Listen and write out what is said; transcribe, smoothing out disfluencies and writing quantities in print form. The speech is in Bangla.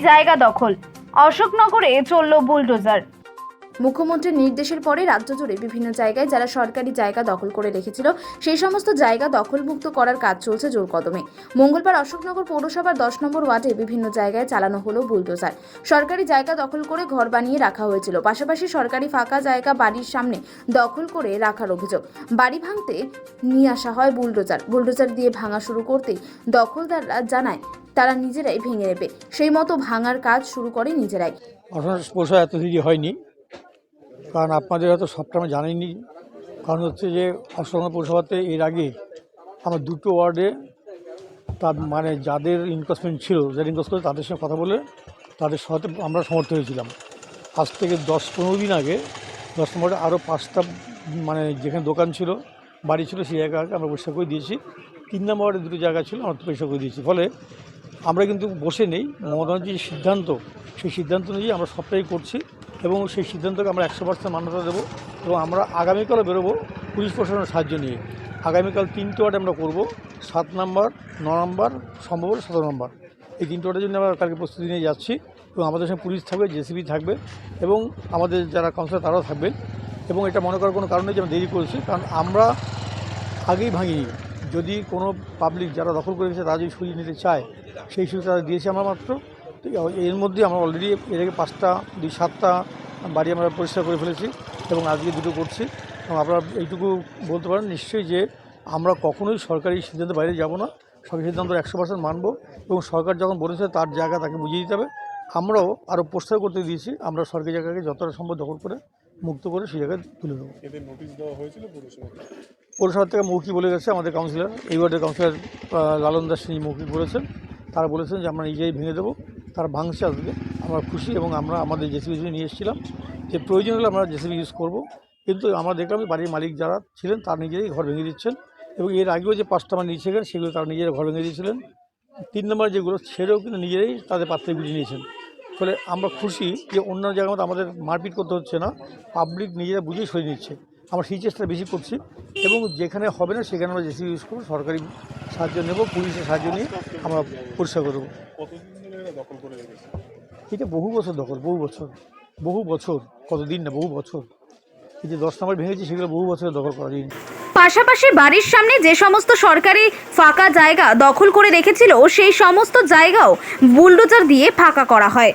জায়গা দখল, অশোকনগরে চলল বুলডোজার। মুখ্যমন্ত্রীর নির্দেশের পরে রাজ্য জুড়ে বিভিন্ন জায়গায় যারা সরকারি জায়গা দখল করে রেখেছিল সেই সমস্ত জায়গা দখলমুক্ত করার কাজ চলছে জোর কদমে। মঙ্গলবার অশোকনগর পৌরসভার 10 নম্বর ওয়ার্ডে বিভিন্ন জায়গায় চালানো হলো বুলডোজার। সরকারি জায়গা দখল করে ঘর বানিয়ে রাখা হয়েছিল, পাশাপাশি সরকারি ফাঁকা জায়গা বাড়ির সামনে দখল করে রাখার অভিযোগ। বাড়ি ভাঙতে নিয়ে আসা হয় বুলডোজার দিয়ে ভাঙা শুরু করতেই দখলদাররা জানায় তারা নিজেরাই ভেঙে নেবে, সেই মতো ভাঙার কাজ শুরু করে নিজেরাই। পৌরসভা এত দেরি হয়নি, কারণ আপনাদের হয়তো সবটা আমরা জানিনি। কারণ হচ্ছে যে অশোকনগর পৌরসভাতে এর আগে আমার দুটো ওয়ার্ডে তার মানে যাদের ইনভেস্টমেন্ট ছিল, যারা ইনভেস্ট করে তাদের সঙ্গে কথা বলে তাদের সাথে আমরা সমর্থ হয়েছিলাম। আজ থেকে 10-15 দিন আগে 10 নম্বরে আরও 5টা মানে যেখানে দোকান ছিল, বাড়ি ছিল, সেই জায়গাকে আমরা পরিষ্কার করে দিয়েছি। 3 নম্বর ওয়ার্ডে দুটো জায়গা ছিল, আমরা পরিষ্কার করে দিয়েছি। ফলে আমরা কিন্তু বসে নেই, মমতা ব্যানার্জির যে সিদ্ধান্ত, সেই সিদ্ধান্ত অনুযায়ী আমরা সবটাই করছি এবং সেই সিদ্ধান্তকে আমরা 100% মান্যতা দেবো। এবং আমরা আগামীকালও বেরোবো পুলিশ প্রশাসনের সাহায্য নিয়ে। আগামীকাল 3টে ওয়ার্ডে আমরা করবো, 7 নম্বর, 9 নম্বর, সম্ভবত 17 নম্বর। এই 3টে ওয়ার্ডের জন্য আমরা কালকে প্রস্তুতি নিয়ে যাচ্ছি এবং আমাদের সঙ্গে পুলিশ থাকবে, জেসিবি থাকবে এবং আমাদের যারা কাউন্সিলর তারাও থাকবে। এবং এটা মনে করার কোনো কারণ নেই যে আমরা দেরি করেছি, কারণ আমরা আগেই ভাঙিনি। যদি কোনো পাবলিক যারা দখল করে রেখেছে তারা যদি সরিয়ে নিতে চায়, সেই সুযোগ তারা দিয়েছি আমরা মাত্র। এর মধ্যে আমরা অলরেডি এর আগে 5টা 7টা বাড়ি আমরা পরিষ্কার করে ফেলেছি এবং আজকে দুটো করছি। এবং আপনারা এইটুকু বলতে পারেন নিশ্চয়ই যে আমরা কখনোই সরকারি সিদ্ধান্তের বাইরে যাব না, সরকারি সিদ্ধান্ত 100% মানব এবং সরকার যখন বলেছে তার জায়গা তাকে বুঝিয়ে দিতে হবে। আমরাও আরও পোস্টার করতে দিয়েছি, আমরা সরকারি জায়গাকে যতটা সম্ভব দখল করে মুক্ত করে সেই জায়গায় তুলে দেবো। এদের নোটিশ দেওয়া হয়েছিল পৌরসভা থেকে মৌখিক বলে গেছে আমাদের কাউন্সিলর, এই ওয়ার্ডের কাউন্সিলর লালন দাস তিনি মৌখিক বলেছেন। তারা বলেছেন যে আমরা নিজেই ভেঙে দেবো। তারা ভাঙছে, আজকে আমরা খুশি এবং আমরা আমাদের জেসিবি নিয়ে এসেছিলাম যে প্রয়োজন হলে আমরা জেসিবি ইউজ করবো। কিন্তু আমরা দেখলাম বাড়ির মালিক যারা ছিলেন তারা নিজেরাই ঘর ভেঙে দিচ্ছেন এবং এর আগেও যে 5টা আমার নিচে গেলেন সেগুলো তারা নিজেরা ঘর ভেঙে দিয়েছিলেন। 3 নম্বর যেগুলো ছেড়েও কিন্তু নিজেরাই তাদের পাত্রে গুলিয়ে নিয়েছেন। ফলে আমরা খুশি যে অন্যান্য জায়গার মতো আমাদের মারপিট করতে হচ্ছে না, পাবলিক নিজেরা বুঝেই সরিয়ে নিচ্ছে। আমরা সেই চেষ্টা বেশি করছি এবং যেখানে হবে না সেখানে আমরা জেসিবি ইউজ করবো, সরকারি সাহায্য নেব, পুলিশের সাহায্য নিয়ে আমরা পরিষ্কার করবো। এটা বহু বছর দখল, বহু বছর, কতদিন না, বহু বছর। এই যে 10 নম্বর ভেঙেছি সেগুলো বহু বছরের দখল করা যায়নি। পাশাপাশি বাড়ির সামনে যে সমস্ত সরকারি ফাঁকা জায়গা দখল করে রেখেছিল সেই সমস্ত জায়গাও বুলডোজার দিয়ে ফাঁকা করা হয়।